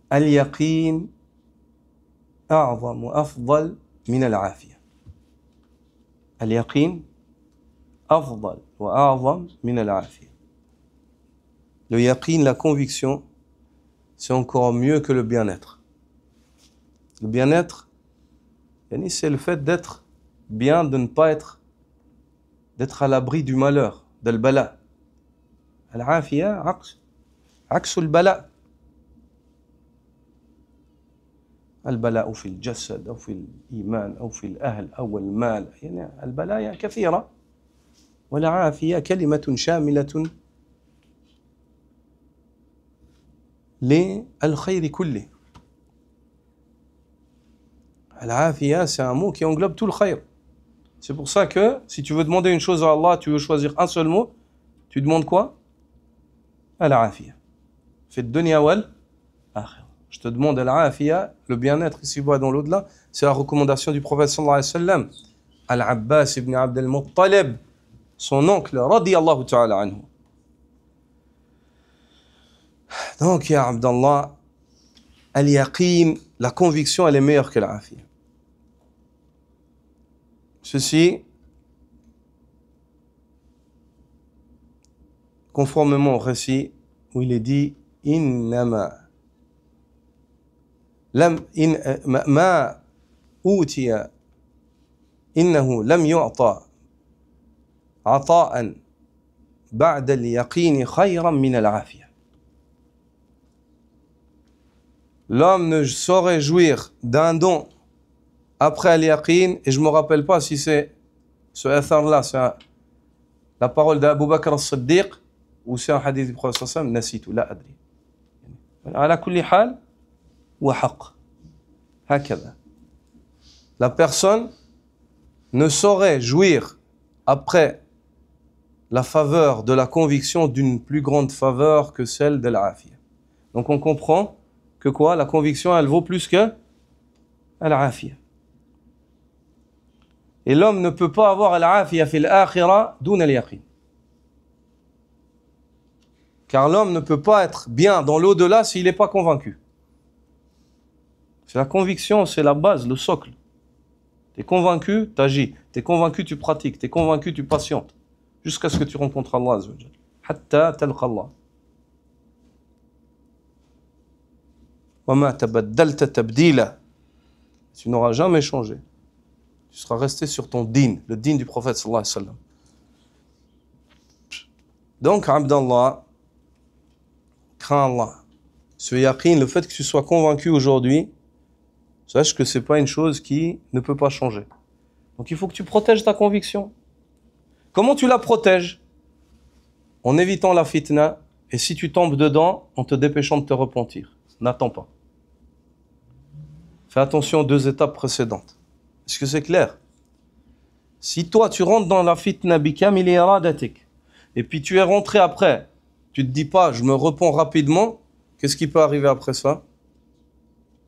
Al-yaqin a'zam wa afdal min al-afiyah. Al-yaqin afdal wa a'zam min al-afiyah. Le yaqin, la conviction, c'est encore mieux que le bien-être. Le bien-être, c'est le fait d'être bien, de ne pas d'être à l'abri du malheur, de l'bala. Al-afiyah, aqs al-bala. البلاء في الجسد أو في الإيمان أو في الأهل أو المال يعني البلايا كثيرة والعافية كلمة شاملة للخير كله. العافية c'est un mot qui englobe tout le khayr. C'est pour ça que si tu veux demander une chose à Allah, tu veux choisir un seul mot, tu demandes quoi? Al-afiyah. Fi ad-dunya wal akhirah. Je te demande al-afiyah, le bien-être ici-bas dans l'au-delà, c'est la recommandation du prophète sallallahu alayhi wa sallam. Al-Abbas ibn Abd al-Muttalib, son oncle, radiyallahu ta'ala anhu. Donc, ya Abdallah, al-yaqin, la conviction, elle est meilleure que l'afiyah. Ceci, conformément au récit où il est dit innama لم إن ما أوتي إنه لم يعطى عطاء بعد اليقين خيرا من العافية. L'homme ne saurait jouir d'un don après al-yaqin, et je ne me rappelle pas si c'est ce athar-là, c'est la parole d'Abu Bakr as-Siddiq ou c'est un hadith du prophète sallallahu alayhi wa sallam, nasitu, la adri. Ala kulli hal, وحق هكذا. La personne ne saurait jouir après la faveur de la conviction d'une plus grande faveur que celle de l'afiyah. Donc on comprend que quoi? La conviction, elle vaut plus que l'afiyah. Et l'homme ne peut pas avoir l'afiyah fil akhirah dun al-yaqin. Car l'homme ne peut pas être bien dans l'au-delà s'il n'est pas convaincu. C'est la conviction, c'est la base, le socle. Tu es convaincu, tu agis. Tu es convaincu, tu pratiques. Tu es convaincu, tu patientes. Jusqu'à ce que tu rencontres Allah Azza wa Jal. Hatta talqa Allah. Wa ma tabaddalta tabdila. Tu n'auras jamais changé. Tu seras resté sur ton din, le din du prophète sallallahu alayhi wa sallam. Donc, Abdallah, crains Allah. Ce yaqin, le fait que tu sois convaincu aujourd'hui, sache que ce n'est pas une chose qui ne peut pas changer. Donc il faut que tu protèges ta conviction. Comment tu la protèges? En évitant la fitna, et si tu tombes dedans, en te dépêchant de te repentir. N'attends pas. Fais attention aux 2 étapes précédentes. Est-ce que c'est clair? Si toi tu rentres dans la fitna bikamili iradatik, et puis tu es rentré après, tu te dis pas, je me repens rapidement, qu'est-ce qui peut arriver après ça?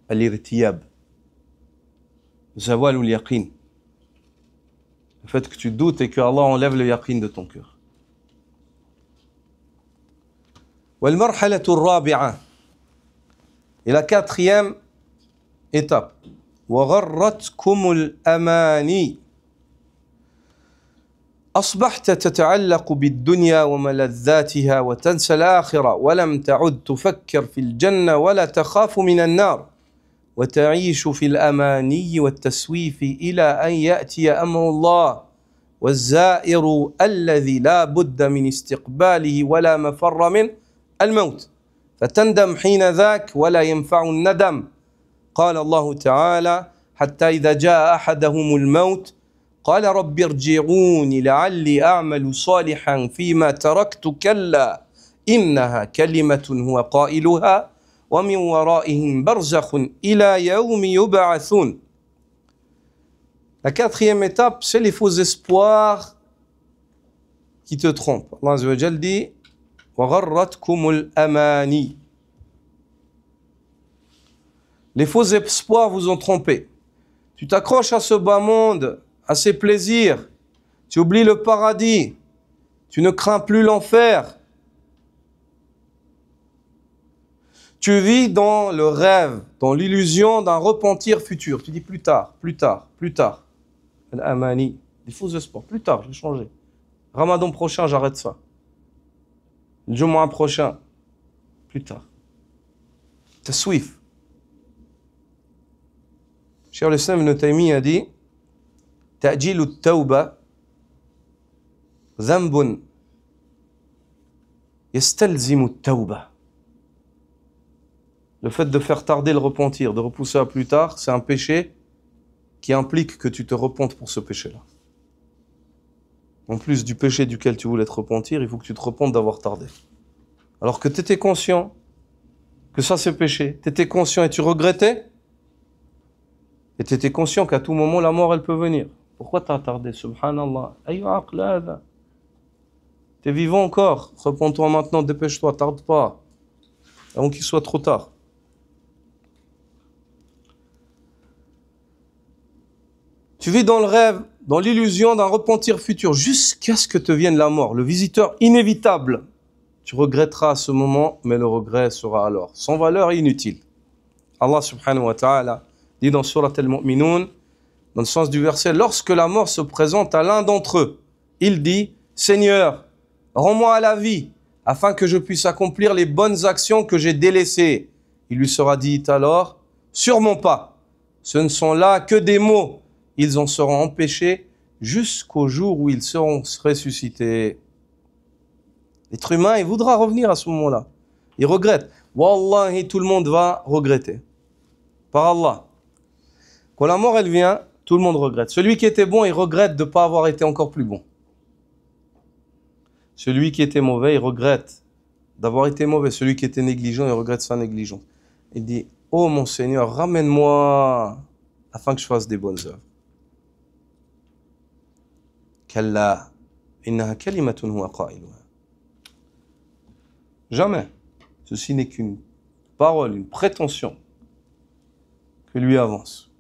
Al-irtiyab. Zawal ou yaqin. Le fait que tu doutes et que Allah enlève le yaqin de ton cœur. والمرحلة الرابعة. Et la 4e étape. وغرتكم الأماني. أصبحت تتعلق بالدنيا وملذاتها وتنسى الآخرة ولم تعد تفكر في الجنة ولا تخاف من النار وتعيش في الأماني والتسويف إلى أن يأتي أمر الله والزائر الذي لا بد من استقباله ولا مفر منه الموت فتندم حين ذاك ولا ينفع الندم قال الله تعالى حتى إذا جاء أحدهم الموت قال رب ارجعوني لعلي أعمل صالحا فيما تركت كلا إنها كلمة هو قائلها ومن ورائهم برزخ إلى يوم يبعثون. La 4e étape, c'est les faux espoirs qui te trompent. Allah Azza wa Jal dit وَغَرَّتْكُمُ الْأَمَانِي. Les faux espoirs vous ont trompé. Tu t'accroches à ce bas monde, à ses plaisirs. Tu oublies le paradis. Tu ne crains plus l'enfer. Tu vis dans le rêve, dans l'illusion d'un repentir futur. Tu dis plus tard, plus tard, plus tard. Al-Amani, des faux espoirs. Plus tard, je vais changer. Ramadan prochain, j'arrête ça. Le Jumu'ah prochain, plus tard. Taswif. Cheikh al-Islam Ibn Taymiyyah a dit Ta'jilu at-tawba dhanbun yastalzimu at-tawba. Le fait de faire tarder le repentir, de repousser à plus tard, c'est un péché qui implique que tu te repentes pour ce péché-là. En plus du péché duquel tu voulais te repentir, il faut que tu te repentes d'avoir tardé. Alors que tu étais conscient que ça c'est péché, tu étais conscient et tu regrettais, et tu étais conscient qu'à tout moment la mort elle peut venir. Pourquoi tu as tardé? Subhanallah. Tu es vivant encore, repens-toi maintenant, dépêche-toi, tarde pas, avant qu'il soit trop tard. Tu vis dans le rêve, dans l'illusion d'un repentir futur, jusqu'à ce que te vienne la mort, le visiteur inévitable. Tu regretteras à ce moment, mais le regret sera alors sans valeur et inutile. Allah subhanahu wa ta'ala dit dans Surat al-Mu'minun, dans le sens du verset, lorsque la mort se présente à l'un d'entre eux, il dit, Seigneur, rends-moi à la vie, afin que je puisse accomplir les bonnes actions que j'ai délaissées. Il lui sera dit alors, sûrement pas, ce ne sont là que des mots. Ils en seront empêchés jusqu'au jour où ils seront ressuscités. L'être humain, il voudra revenir à ce moment-là. Il regrette. Wallahi, tout le monde va regretter. Par Allah. Quand la mort, elle vient, tout le monde regrette. Celui qui était bon, il regrette de ne pas avoir été encore plus bon. Celui qui était mauvais, il regrette d'avoir été mauvais. Celui qui était négligent, il regrette sa négligence. Il dit, oh mon Seigneur, ramène-moi afin que je fasse des bonnes œuvres. Kalla, innaha kalimatun huwa qailuha. Jamais. Ceci n'est qu'une parole, une prétention que lui avance.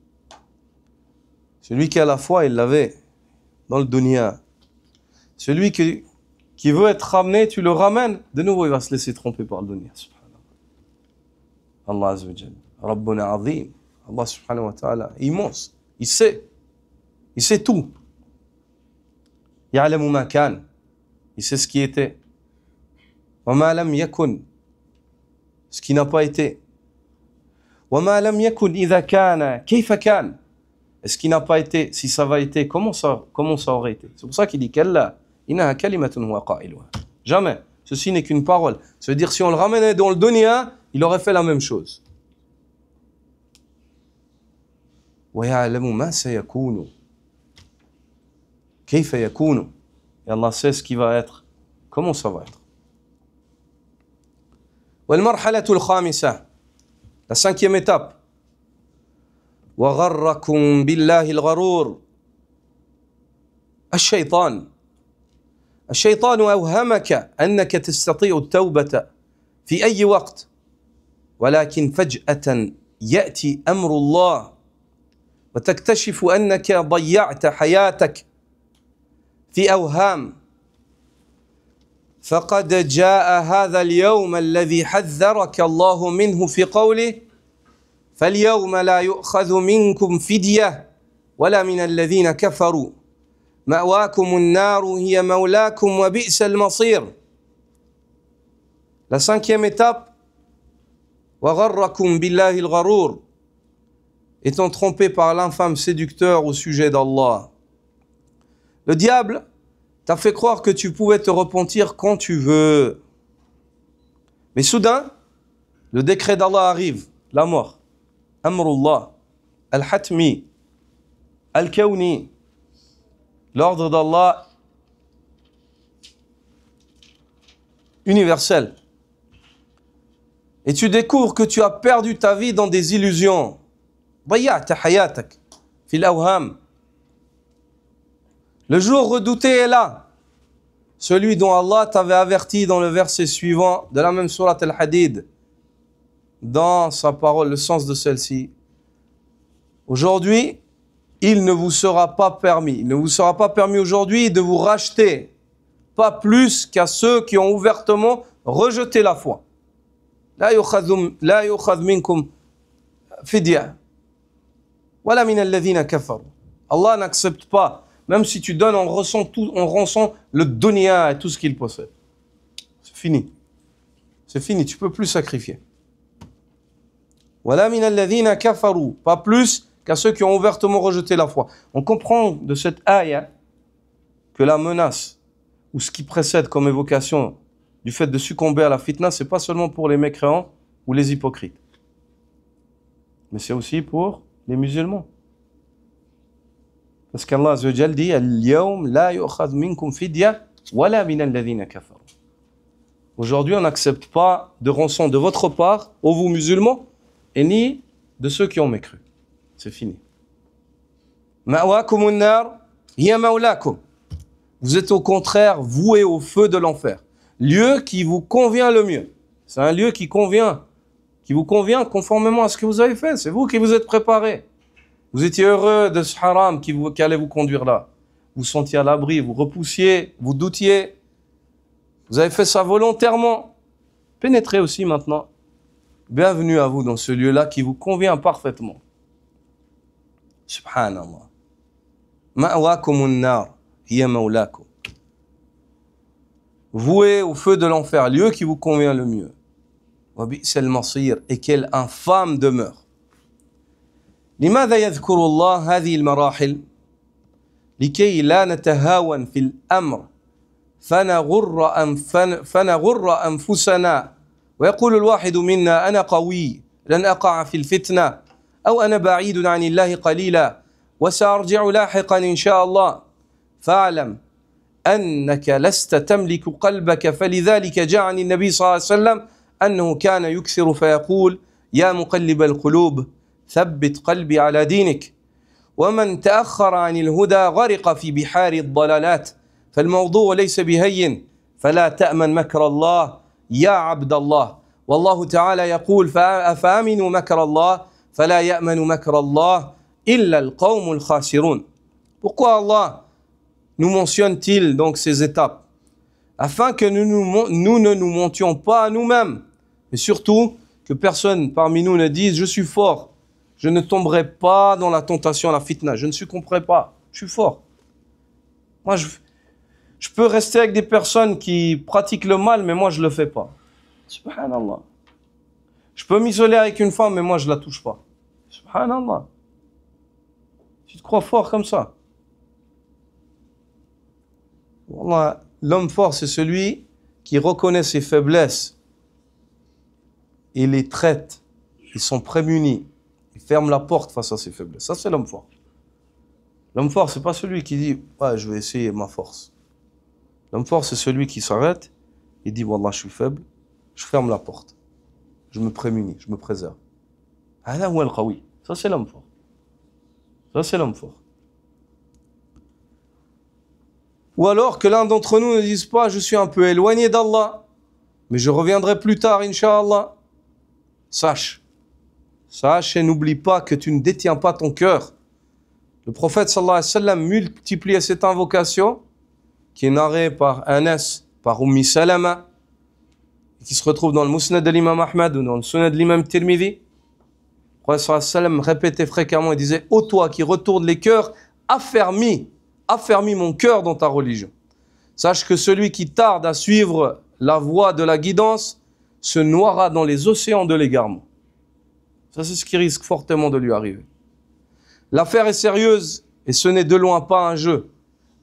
Celui qui a la foi, il l'avait dans le dunya. Celui qui qui veut être ramené, tu le ramènes, de nouveau il va se laisser tromper par le dunya. Allah Azza wa Jal, Rabbuna Azim, Allah subhanahu wa ta'ala, immense, il sait tout. Ya'lamu ma kan, il sait ce qui était. Wa ma lam yakun, ce qui n'a pas été. Wa ma lam yakun idha kana, kayfa kan, et ce qui n'a pas été, si ça va été, comment ça aurait été. C'est pour ça qu'il dit kalla, innaha kalimatun huwa qailuha. Jamais. Ceci n'est qu'une parole. Ça veut dire si on le ramenait dans le dunya, il aurait fait la même chose. Wa ya'lamu ma sayakunu. Kayfa yakunu. Et Allah sait ce qui va être. Comment ça va être. Wal marhalatul khamisah. La cinquième étape. وغركم بالله الغرور الشيطان أوهمك أنك تستطيع التوبة في أي وقت ولكن فجأة يأتي أمر الله وتكتشف أنك ضيعت حياتك في أوهام فقد جاء هذا اليوم الذي حذرك الله منه في قوله فاليوم لا يؤخذ منكم فدية ولا من الذين كفروا مأواكم النار هي مولاكم وبئس المصير. La cinquième étape, وغركم بالله الغرور, étant trompé par l'infâme séducteur au sujet d'Allah. Le diable t'a fait croire que tu pouvais te repentir quand tu veux. Mais soudain, le décret d'Allah arrive, la mort. Amrullah, al-Hatmi, al-Kawni, l'ordre d'Allah universel. Et tu découvres que tu as perdu ta vie dans des illusions. ضيعت حياتك في الأوهام. Le jour redouté est là. Celui dont Allah t'avait averti dans le verset suivant de la même sourate Al-Hadid. Dans sa parole, le sens de celle-ci. Aujourd'hui, il ne vous sera pas permis aujourd'hui de vous racheter, pas plus qu'à ceux qui ont ouvertement rejeté la foi. La yukhadh minkum fidya wala min alladhina kafaru. Allah n'accepte pas, même si tu donnes en rançon le dunya et tout ce qu'il possède. C'est fini, tu peux plus sacrifier. Wala min alladhina kafaru, pas plus qu'à ceux qui ont ouvertement rejeté la foi. On comprend de cette ayah que la menace, ou ce qui précède comme évocation du fait de succomber à la fitna, c'est pas seulement pour les mécréants ou les hypocrites, mais c'est aussi pour les musulmans. Parce qu'Allah Azza wa Jal dit Al-yawm la yu'khadh minkum fidya wala min alladhina kafaru. Aujourd'hui, on n'accepte pas de rançon de votre part, ô vous musulmans, et ni de ceux qui ont mécru. C'est fini. Ma'wakumun nar hiya mawlakum. Vous êtes au contraire voués au feu de l'enfer. Lieu qui vous convient le mieux. C'est un lieu qui vous convient conformément à ce que vous avez fait. C'est vous qui vous êtes préparés. Vous étiez heureux de ce haram qui allait vous conduire là. Vous sentiez à l'abri, vous repoussiez, vous doutiez. Vous avez fait ça volontairement. Pénétrez aussi maintenant. Bienvenue à vous dans ce lieu-là qui vous convient parfaitement. Subhanallah. Ma'wakumun nar hiya mawlakum. Voué au feu de l'enfer, lieu qui vous convient le mieux. Wa bi'sal masir, et quelle infâme demeure. لماذا يذكر الله هذه المراحل؟ لكي لا نتهاون في الأمر فنغر أنفسنا ويقول الواحد منا أنا قوي لن أقع في الفتنة أو أنا بعيد عن الله قليلا وسأرجع لاحقا إن شاء الله فاعلم أنك لست تملك قلبك فلذلك جاء عن النبي صلى الله عليه وسلم أنه كان يكثر فيقول يا مقلب القلوب ثبت قلبي على دينك ومن تأخر عن الهدى غرق في بحار الضلالات فالموضوع ليس بهين فلا تأمن مكر الله يا عبد الله والله تعالى يقول أفأمنوا مكر الله فلا يأمن مكر الله إلا القوم الخاسرون. Pourquoi Allah nous mentionne-t-il donc ces étapes? afin que nous ne nous montions pas à nous-mêmes. Et surtout, que personne parmi nous ne dise « Je suis fort, je ne tomberai pas dans la tentation, la fitna, je ne succomberai pas, je suis fort. » Moi, je peux rester avec des personnes qui pratiquent le mal, mais moi, je ne le fais pas. Subhanallah. Je peux m'isoler avec une femme, mais moi, je ne la touche pas. Subhanallah. Tu te crois fort comme ça? Wallah, l'homme fort, c'est celui qui reconnaît ses faiblesses. Il les traite. Ils sont prémunis. Il ferme la porte face à ses faiblesses. Ça, c'est l'homme fort. L'homme fort, c'est pas celui qui dit « Ouais, je vais essayer ma force ». L'homme fort, c'est celui qui s'arrête et dit « Wallah, je suis faible, je ferme la porte. Je me prémunis, je me préserve. » Ça, c'est l'homme fort. Ça, c'est l'homme fort. Ou alors que l'un d'entre nous ne dise pas « Je suis un peu éloigné d'Allah, mais je reviendrai plus tard, Inch'Allah. » Sache et n'oublie pas que tu ne détiens pas ton cœur. Le prophète sallallahu alayhi wa sallam multipliait cette invocation qui est narrée par Anas, par Salama, qui se retrouve dans le Musnad de l'imam Ahmad ou dans le Sunnah de l'imam Tirmidhi. Le prophète sallallahu alayhi wa sallam répétait fréquemment et disait « Ô toi qui retournes les cœurs, affermis mon cœur dans ta religion. Sache que celui qui tarde à suivre la voie de la guidance se noiera dans les océans de l'égarement. » Ça, c'est ce qui risque fortement de lui arriver. L'affaire est sérieuse et ce n'est de loin pas un jeu.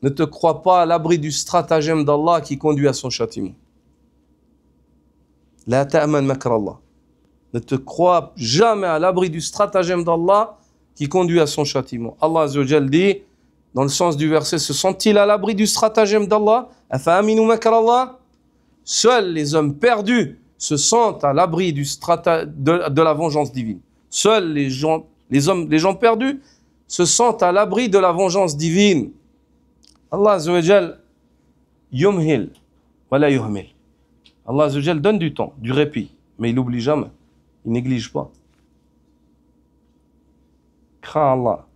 Ne te crois pas à l'abri du stratagème d'Allah qui conduit à son châtiment. La ta'man makrallah. Ne te crois jamais à l'abri du stratagème d'Allah qui conduit à son châtiment. Allah Azza wa Jal dit, dans le sens du verset, se sont-ils à l'abri du stratagème d'Allah? Afa aminu makrallah? Seuls les hommes perdus se sentent à l'abri de la vengeance divine. Seuls les gens perdus se sentent à l'abri de la vengeance divine. Allah Azza wa Jal yumhil wa la yuhmil. Allah Azza wa Jal donne du temps, du répit, mais il n'oublie jamais, il néglige pas. Crains Allah.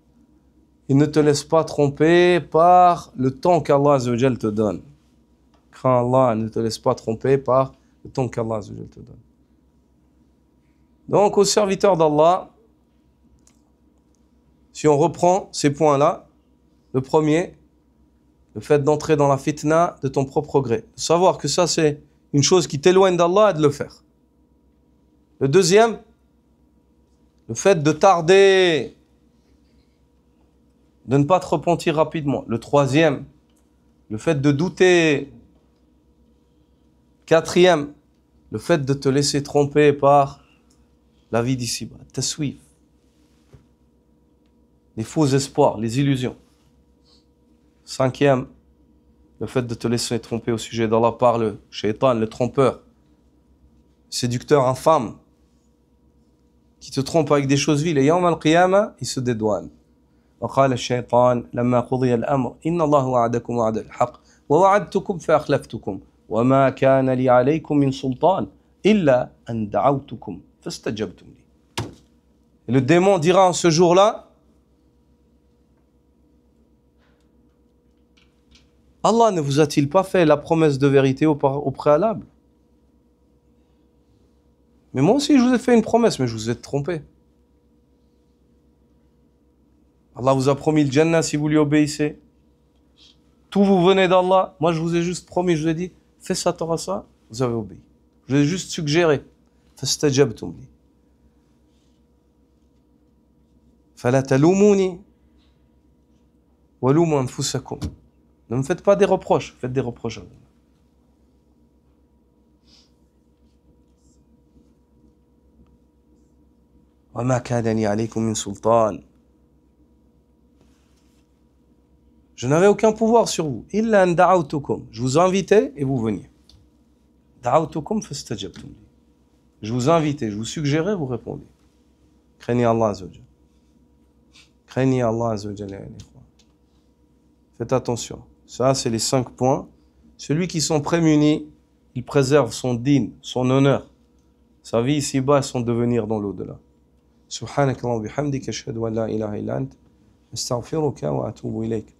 Il ne te laisse pas tromper par le temps qu'Allah Azza wa Jal te donne. Crains Allah, ne te laisse pas tromper par le temps qu'Allah Azza wa Jal te donne. Donc, aux serviteurs d'Allah, si on reprend ces points-là, le premier, le fait d'entrer dans la fitna de ton propre gré. De savoir que ça, c'est une chose qui t'éloigne d'Allah et de le faire. Le deuxième, le fait de tarder, de ne pas te repentir rapidement. Le troisième, le fait de douter. Quatrième, le fait de te laisser tromper par la vie d'ici-bas, taswif, les faux espoirs, les illusions. Cinquième, le fait de te laisser tromper au sujet d'Allah par le shaitan, le trompeur, séducteur infâme, qui te trompe avec des choses viles. Et yawm al-qiyamah, il se dédouane. وقال الشيطان لما قضي الأمر إن الله وعدكم وعد الحق ووعدتكم فأخلفتكم وما كان لي عليكم من سلطان إلا أن دعوتكم فاستجبتم لي. Et le démon dira en ce jour-là, Allah ne vous a-t-il pas fait la promesse de vérité au préalable? Mais moi aussi je vous ai fait une promesse, mais je vous ai trompé. Allah vous a promis le Jannah si vous lui obéissez. Tout vous venez d'Allah. Moi, je vous ai juste promis, je vous ai dit, fais ça, t'auras ça. Vous avez obéi. Je vous ai juste suggéré. فَاسْتَجَبْتُمْ لِي فَلَا تَلُومُونِي وَلُومُوا أَنفُسَكُمْ. Ne me faites pas des reproches. Faites des reproches à vous. وَمَا كَانَ لِي عَلَيْكُمْ مِنْ سُلْطَانٍ. Je n'avais aucun pouvoir sur vous. Illa an da'awtukum. Je vous invitais et vous veniez. Da'awtukum fastajabtum li. Je vous invitais, je vous suggérais, vous répondez. Craignez Allah Azza wa Jal. Craignez Allah Azza wa Jal. Faites attention. Ça, c'est les 5 points. Celui qui sont prémunis, il préserve son din, son honneur, sa vie ici-bas et son devenir dans l'au-delà. Subhanakallah wa bihamdika ashhadu an la ilaha illa ant astaghfiruka wa atubu ilayk.